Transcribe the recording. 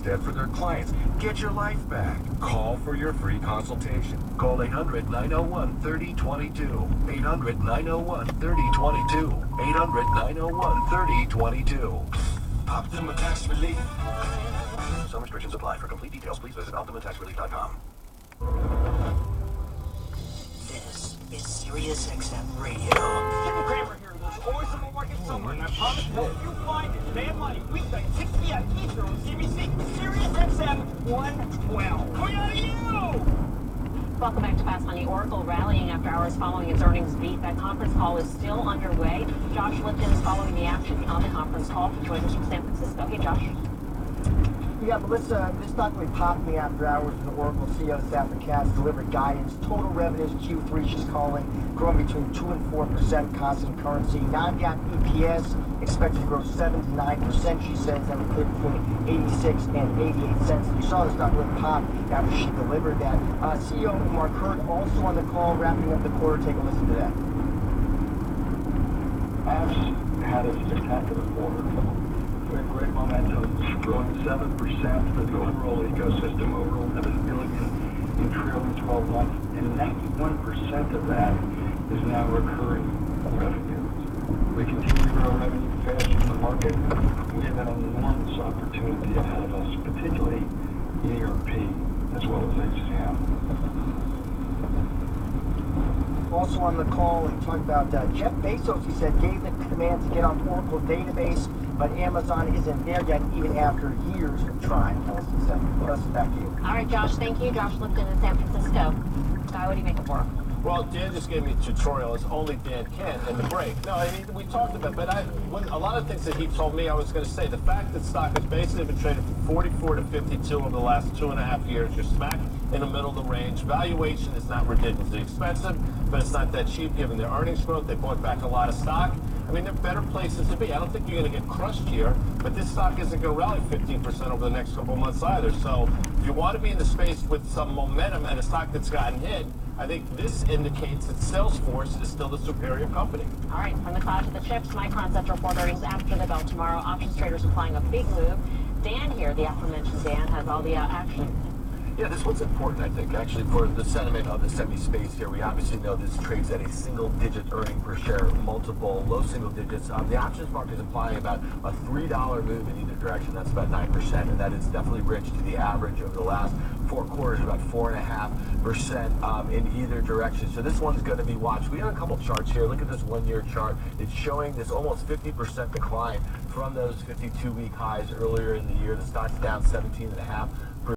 instead for their clients. Get your life back. Call for your free consultation. Call 800-901-3022. 800-901-3022. 800-901-3022. Optima Tax Relief. Some restrictions apply. For complete details, please visit OptimaTaxRelief.com. This is Sirius XM Radio. Jimmy Cramer here. There's always a market somewhere, and I promise to help you find it. Day and money, weekday, 6 p.m. Eastern on CBC. Sirius XM 112. Coming out of you! Welcome back to Fast Money. Oracle rallying after hours following its earnings beat. That conference call is still underway. Josh Lipton is following the action on the conference call. He joins us from San Francisco. Hey, Josh. Yeah, Melissa, this stock really popped me after hours when the Oracle CEO Safra Catz delivered guidance. Total revenues Q3 she's calling growing between 2 and 4% constant currency. Non-GAAP EPS expected to grow 7 to 9%. She says that would clear between 86 and 88 cents. You saw the stock really pop after she delivered that. CEO Mark Hurd also on the call wrapping up the quarter. Take a listen to that. Apps had a spectacular quarter. We have great momentum, growing 7% for the overall ecosystem, over $11 billion in trailing 12 months, and 91% of that is now recurring revenue. We continue to grow revenue faster than the market. We have an enormous opportunity ahead of us, particularly in ERP as well as HCM. Also on the call, we talked about Jeff Bezos, he said, gave the command to get on Oracle database, but Amazon isn't there yet, even after years of trying. Melissa said. Melissa, back to you. All right, Josh. Thank you. Josh Lipton in San Francisco. What do you make of Oracle? Well, Dan just gave me a tutorial, as only Dan can, in the break. No, I mean, we talked about it, but a lot of things that he told me, I was going to say. The fact that stock has basically been traded from 44 to 52 over the last 2.5 years, you're smack in the middle of the range. Valuation is not ridiculously expensive, but it's not that cheap given their earnings growth. They bought back a lot of stock. I mean, there are better places to be. I don't think you're going to get crushed here, but this stock isn't going to rally 15% over the next couple of months either. So if you want to be in the space with some momentum and a stock that's gotten hit, I think this indicates that Salesforce is still the superior company. All right, from the cloud to the chips, Micron set to report earnings after the bell tomorrow. Options traders applying a big move. Dan here, the aforementioned Dan, has all the action. Yeah, this one's important, I think, actually, for the sentiment of the semi-space here. We obviously know this trades at a single-digit earning per share multiple, low single digits. The options market is implying about a $3 move in either direction. That's about 9%, and that is definitely rich to the average over the last 4 quarters, about 4.5% in either direction. So this one's going to be watched. We have a couple charts here. Look at this one-year chart. It's showing this almost 50% decline from those 52-week highs earlier in the year. The stock's down 17.5%.